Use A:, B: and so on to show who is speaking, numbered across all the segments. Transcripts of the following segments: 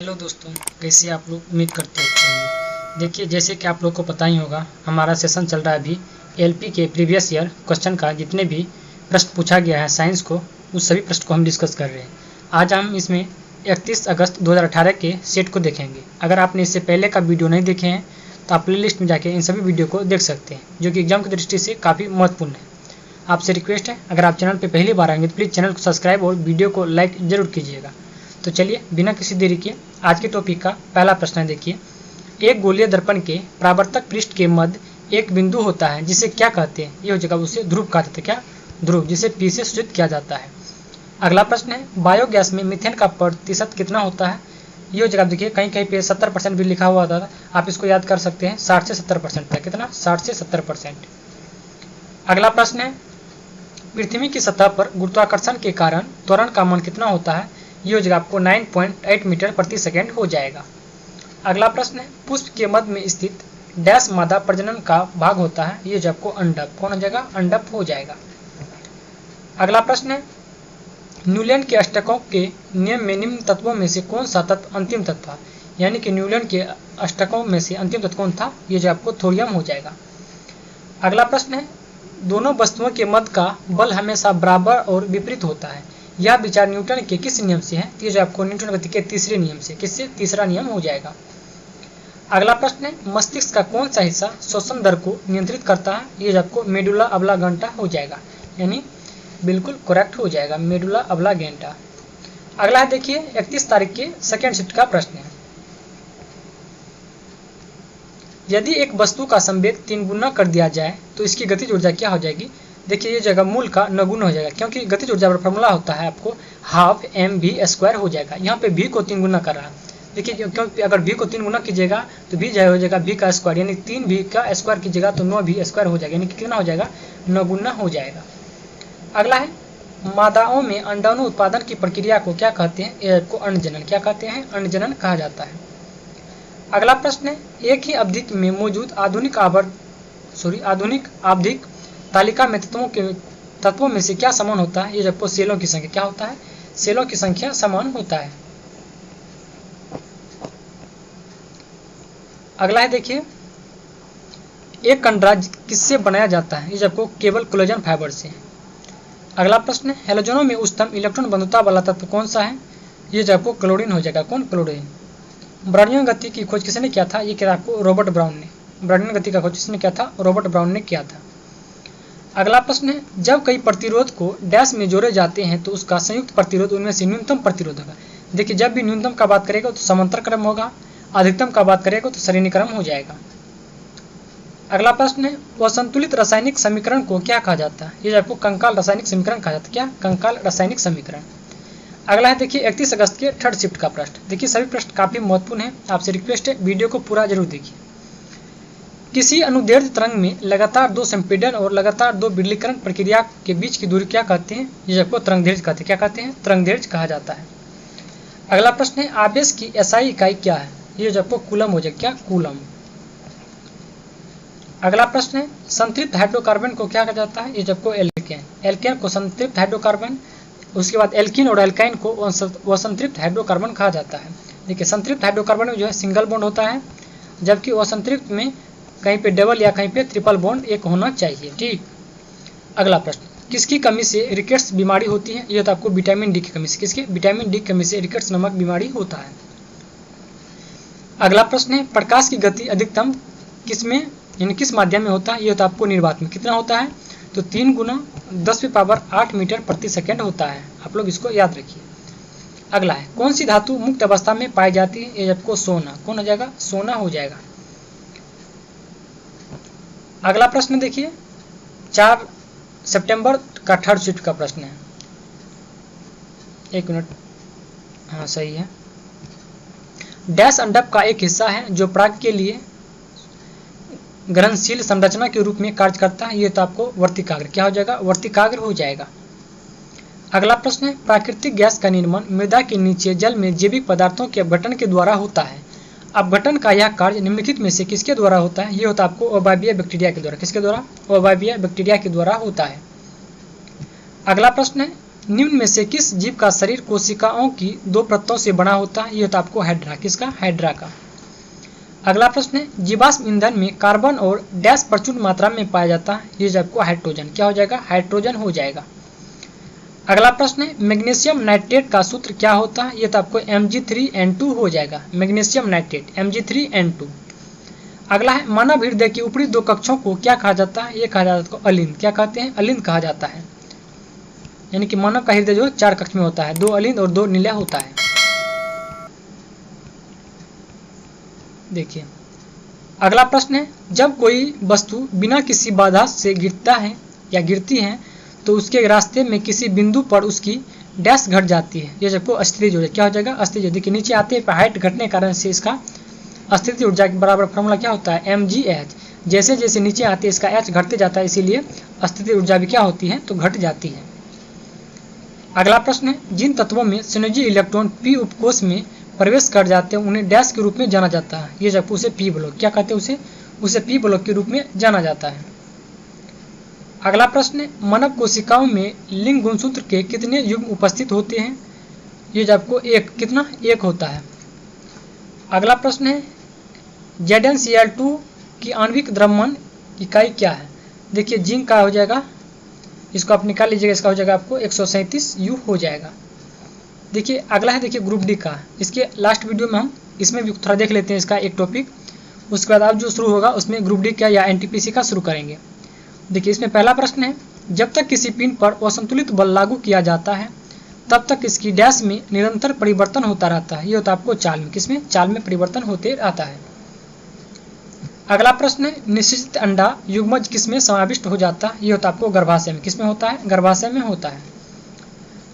A: Hello दोस्तों, कैसे आप लोग? उम्मीद करते हैं अच्छे होंगे। देखिए, जैसे कि आप लोग को पता ही होगा, हमारा सेशन चल रहा है अभी एलपी के प्रीवियस ईयर क्वेश्चन का। जितने भी प्रश्न पूछा गया है साइंस को, उस सभी प्रश्न को हम डिस्कस कर रहे हैं। आज हम इसमें 31 अगस्त 2018 के सेट को देखेंगे। अगर आपने इससे पहले का वीडियो नहीं देखे हैं तो आप प्ले लिस्ट में जाके इन सभी वीडियो को देख सकते हैं, जो कि एग्जाम की दृष्टि से काफ़ी महत्वपूर्ण है। आपसे रिक्वेस्ट है, अगर आप चैनल पर पहली बार आएंगे तो प्लीज़ चैनल को सब्सक्राइब और वीडियो को लाइक जरूर कीजिएगा। तो चलिए बिना किसी देरी के आज के टॉपिक का पहला प्रश्न है। देखिए, एक गोलीय दर्पण के परावर्तक पृष्ठ के मध्य एक बिंदु होता है जिसे क्या कहते हैं? ये हो जाएगा, उसे ध्रुव कहा जाता है। क्या? ध्रुव, जिसे पी से सूचित किया जाता है। अगला प्रश्न है, बायोगैस में मीथेन का प्रतिशत कितना होता है? ये हो जाएगा, देखिए कहीं कहीं पे 70% भी लिखा हुआ था, आप इसको याद कर सकते हैं। 60 से 70% तक। कितना? 60 से 70%। अगला प्रश्न है, पृथ्वी की सतह पर गुरुत्वाकर्षण के कारण त्वरण का मान कितना होता है? ये हो जाएगा आपको 9.8 मीटर प्रति सेकेंड हो जाएगा। अगला प्रश्न है, पुष्प के मध्य में स्थित डैश मादा प्रजनन का भाग होता है? ये जो आपको अंडप। कौन हो जाएगा? अंडप हो जाएगा। अगला प्रश्न है, न्यूटन के अष्टकों के नियम में निम्न तत्वों में से कौन सा तत्व अंतिम तत्व था? यानी कि न्यूटन के अष्टकों में से अंतिम तत्व कौन था? ये जो आपको थोरियम हो जाएगा। अगला प्रश्न है, दोनों वस्तुओं के मध्य का बल हमेशा बराबर और विपरीत होता है। यह विचार न्यूटन के किस नियम से है? ये जो आपको न्यूटन गति के तीसरे नियम से। किससे? तीसरा नियम हो जाएगा। अगला प्रश्न है, मस्तिष्क का कौन सा हिस्सा श्वसन दर को नियंत्रित करता है? ये जो आपको मेडुला ऑब्लांगेटा हो जाएगा। यानी बिल्कुल करेक्ट हो जाएगा, मेडुला ऑब्लांगेटा। अगला है, देखिए 31 तारीख के सेकेंड शिफ्ट का प्रश्न है। यदि एक वस्तु का संवेग 3 गुना कर दिया जाए तो इसकी गतिज ऊर्जा क्या हो जाएगी? देखिए, ये जगह मूल का 9 गुना हो जाएगा, क्योंकि गतिज ऊर्जा का फॉर्मूला होता है आपको हाफ mv² हो जाएगा। यहाँ पे v को 3 गुना कर रहा है। देखिए, क्योंकि अगर v को 3 गुना कीजिएगा तो v जो हो जाएगा v का स्क्वायर, यानी 3v का स्क्वायर कीजिएगा तो 9v² हो जाएगा, यानी कितना हो जाएगा? 9 गुना हो जाएगा। अगला है, मादाओं में अंडाणु उत्पादन की प्रक्रिया को क्या कहते हैं? ये आपको अंडजनन। क्या कहते हैं? अंडजनन कहा जाता है। अगला प्रश्न है, एक ही अवधि में मौजूद आधुनिक आवधिक तालिका में तत्वों में से क्या समान होता है? ये जब सेलों की संख्या क्या होता है? सेलों की संख्या समान होता है। अगला है, देखिए एक कंडराज किससे बनाया जाता है? ये जब केवल कोलेजन फाइबर से। अगला प्रश्न है, हैलोजनों में उच्चतम इलेक्ट्रॉन बंधुता वाला तत्व कौन सा है? ये जब क्लोरीन हो जाएगा। कौन? क्लोरीन। ब्राउनियन गति की खोज किसने किया था? ये किया आपको रॉबर्ट ब्राउन ने। ब्राउनियन गति का खोज किसने किया था? रॉबर्ट ब्राउन ने किया था। अगला प्रश्न है, जब कई प्रतिरोध को डैश में जोड़े जाते हैं तो उसका संयुक्त प्रतिरोध उनमें से न्यूनतम प्रतिरोध होगा। देखिए, जब भी न्यूनतम का बात करेगा तो समांतर क्रम होगा, अधिकतम का बात करेगा तो श्रेणी क्रम हो जाएगा। अगला प्रश्न है, असंतुलित रासायनिक समीकरण को क्या कहा जाता है? ये आपको कंकाल रासायनिक समीकरण कहा जाता है। क्या? कंकाल रासायनिक समीकरण। अगला है, देखिए 31 अगस्त के थर्ड शिफ्ट का प्रश्न। देखिए, सभी प्रश्न काफी महत्वपूर्ण है, आपसे रिक्वेस्ट है वीडियो को पूरा जरूर देखिए। किसी अनुदैर्ध्य तरंग में लगातार 2 संपीड़न और लगातार 2 विरलीकरण प्रक्रिया के बीच की दूरी क्या कहते हैं? ये आपको तरंगदैर्ध्य कहते हैं। क्या कहते हैं? तरंगदैर्ध्य कहा जाता है। अगला प्रश्न है, आवेश की एसआई इकाई क्या है? ये जो आपको कूलम हो जाएगा। क्या? कूलम। अगला प्रश्न है, संतृप्त हाइड्रोकार्बन को क्या कहा जाता है? ये जो आपको एल्केन। एल्केन को संतृप्त हाइड्रोकार्बन, उसके बाद एल्कीन और एल्काइन को असंतृप्त हाइड्रोकार्बन कहा जाता है। देखिए, संतृप्त हाइड्रोकार्बन में जो है सिंगल बॉन्ड होता है, जबकि असंतृप्त में कहीं पे डबल या कहीं पे ट्रिपल बॉन्ड एक होना चाहिए। ठीक। अगला प्रश्न, किसकी कमी से रिकेट्स बीमारी होती है? ये तो आपको विटामिन डी की कमी से। किसकी? विटामिन डी की कमी से रिकेट्स नामक बीमारी होता है। अगला प्रश्न है, प्रकाश की गति अधिकतम किसमें, यानी किस माध्यम में होता है? ये तो आपको निर्वात में। कितना होता है? तो 3 गुना 10⁸ मीटर प्रति सेकेंड होता है। आप लोग इसको याद रखिए। अगला है, कौन सी धातु मुक्त अवस्था में पाई जाती है? ये आपको सोना। कौन हो जाएगा? सोना हो जाएगा। अगला प्रश्न देखिए 4 सितंबर का थर्ड शिफ्ट का प्रश्न है। 1 मिनट। हाँ, सही है। डैश अंडप का एक हिस्सा है जो पराग के लिए ग्रहणशील संरचना के रूप में कार्य करता है। ये तो आपको वर्तिकाग्र। क्या हो जाएगा? वर्तिकाग्र हो जाएगा। अगला प्रश्न है, प्राकृतिक गैस का निर्माण मृदा के नीचे जल में जैविक पदार्थों के अपघटन के द्वारा होता है। अपघटन का यह कार्य निम्नलिखित में से किसके द्वारा होता है? ये होता है आपको अवायवीय बैक्टीरिया के द्वारा। किसके द्वारा? अवायवीय बैक्टीरिया के द्वारा होता है। अगला प्रश्न है, निम्न में से किस जीव का शरीर कोशिकाओं की 2 परतों से बना होता है? ये होता है आपको हाइड्रा। किसका? हाइड्रा का। अगला प्रश्न है जीवाश्म ईंधन में कार्बन और डैश प्रचुर मात्रा में पाया जाता है? ये जो आपको हाइड्रोजन। क्या हो जाएगा? हाइड्रोजन हो जाएगा। अगला प्रश्न है मैग्नीशियम नाइट्रेट का सूत्र क्या होता है? ये तो आपको Mg3N2 हो जाएगा। Magnesium nitrate Mg3N2। अगला है मानव हृदय की ऊपरी 2 कक्षों को क्या कहा जाता है? ये कहा जाता है अलिंद। क्या कहते हैं? अलिंद कहा जाता है। यानी कि मानव का हृदय जो 4 कक्ष में होता है, 2 अलिंद और 2 निलय होता है। देखिए अगला प्रश्न है जब कोई वस्तु बिना किसी बाधा से गिरता है या गिरती है तो उसके रास्ते में किसी बिंदु पर उसकी डैश घट जाती है। ये सबको अस्थितिज ऊर्जा। क्या हो जाएगा? अस्थितिज ऊर्जा। देखिए नीचे आते हैं हाइट घटने के कारण से इसका अस्थितिज ऊर्जा के बराबर फॉर्मूला क्या होता है? mgh। जैसे जैसे नीचे आते हैं इसका h घटते जाता है, इसीलिए अस्थितिज ऊर्जा भी क्या होती है? तो घट जाती है। अगला प्रश्न है जिन तत्वों में संयोजी इलेक्ट्रॉन p उपकोष में प्रवेश कर जाते हैं उन्हें डैश के रूप में जाना जाता है। ये जब उसे p ब्लॉक। क्या कहते हैं? उसे p ब्लॉक के रूप में जाना जाता है। अगला प्रश्न है मानव कोशिकाओं में लिंग गुणसूत्र के कितने युग्म उपस्थित होते हैं? ये जब आपको एक कितना? 1 होता है। अगला प्रश्न है ZnCl2 की आणविक द्रव्यमान इकाई क्या है? देखिए जिंक का हो जाएगा, इसको आप निकाल लीजिएगा, इसका हो जाएगा आपको 137 U हो जाएगा। देखिए अगला है देखिए ग्रुप डी का। इसके लास्ट वीडियो में हम इसमें भी थोड़ा देख लेते हैं इसका एक टॉपिक। उसके बाद अब जो शुरू होगा उसमें ग्रुप डी का या NTPC का शुरू करेंगे। देखिए इसमें पहला प्रश्न है जब तक किसी पिंड पर असंतुलित बल लागू किया जाता है तब तक इसकी डैश में निरंतर परिवर्तन होता रहता है। ये होता है आपको चाल में। किसमें? चाल में परिवर्तन होते रहता है। अगला प्रश्न है निश्चित अंडा युग्मज किसमें समाविष्ट हो जाता है? ये होता है आपको गर्भाशय में। किसमें होता है? गर्भाशय में होता है।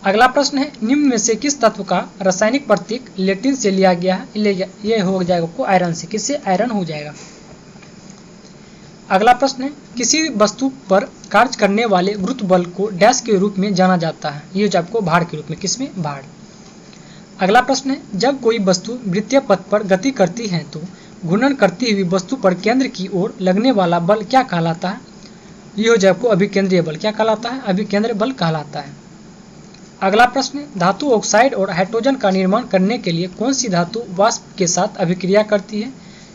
A: अगला प्रश्न है निम्न में से किस तत्व का रासायनिक प्रतीक लैटिन से लिया गया है? ये हो जाएगा आपको आयरन से। किससे? आयरन हो जाएगा। अगला प्रश्न है किसी वस्तु पर कार्य करने वाले गुरुत्व बल को डैश के रूप में जाना जाता है? ये जो आपको भार के रूप में। किसमें? भार। अगला प्रश्न है जब कोई वस्तु वृत्तीय पथ पर गति करती है तो घूर्णन करती हुई वस्तु पर केंद्र की ओर लगने वाला बल क्या कहलाता है? ये हो जाए आपको अभिकेंद्रीय बल। क्या कहलाता है? अभिकेंद्रीय बल कहलाता है। अगला प्रश्न है धातु ऑक्साइड और हाइड्रोजन का निर्माण करने के लिए कौन सी धातु वाष्प के साथ अभिक्रिया करती है?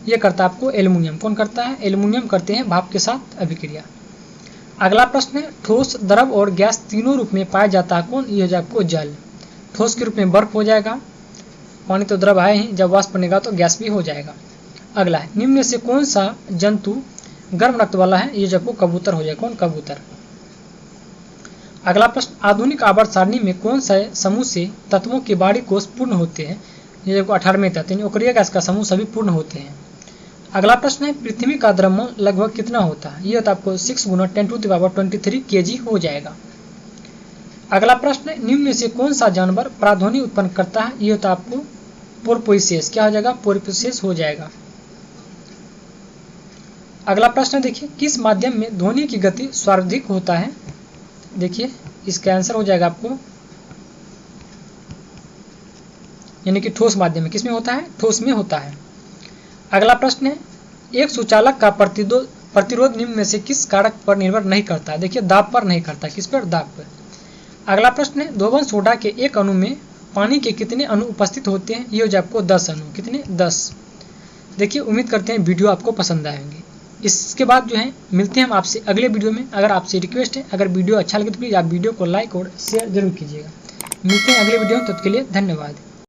A: ये करता है आपको एल्युमिनियम। कौन करता है? एल्युमिनियम करते हैं भाप के साथ अभिक्रिया। अगला प्रश्न है ठोस, द्रव और गैस तीनों रूप में पाया जाता है कौन? ये हो जाए आपको जल। ठोस के रूप में बर्फ हो जाएगा, पानी तो द्रव है ही, जब वाष्प बनेगा तो गैस भी हो जाएगा। अगला है निम्न में से कौन सा जंतु गर्म रक्त वाला है? ये जब आपको कबूतर हो जाएगा। कौन? कबूतर। अगला प्रश्न आधुनिक आवर्त सारणी में कौन से समूह से तत्वों के बाहरी कोष पूर्ण होते हैं? ये जब 18वें तत्व ओकरिया गैस का समूह सभी पूर्ण होते हैं। अगला प्रश्न है पृथ्वी का द्रव्यमान लगभग कितना होता है? ये होता है आपको 6 × 10⁻23 kg हो जाएगा। अगला प्रश्न है निम्न में से कौन सा जानवर प्राध्वनि उत्पन्न करता है? ये होता है आपको पोर्पोइसेस। क्या हो जाएगा? पोर्पोइसेस हो जाएगा। अगला प्रश्न देखिए किस माध्यम में ध्वनि की गति सर्वाधिक होता है? देखिए इसका आंसर हो जाएगा आपको यानी कि ठोस माध्यम में। किसमें होता है? ठोस में होता है। अगला प्रश्न है एक सुचालक का प्रतिरोध निम्न में से किस कारक पर निर्भर नहीं करता है? देखिए दाब पर नहीं करता। किस पर? दाब पर। अगला प्रश्न है धोवन सोडा के एक अणु में पानी के कितने अणु उपस्थित होते हैं? ये हो जाए आपको 10 अणु। कितने? 10। देखिए उम्मीद करते हैं वीडियो आपको पसंद आएंगे। इसके बाद जो है मिलते हैं हम आपसे अगले वीडियो में। अगर आपसे रिक्वेस्ट है अगर वीडियो अच्छा लगे तो प्लीज़ आप वीडियो को लाइक और शेयर जरूर कीजिएगा। मिलते हैं अगले वीडियो में, तब तक के लिए धन्यवाद।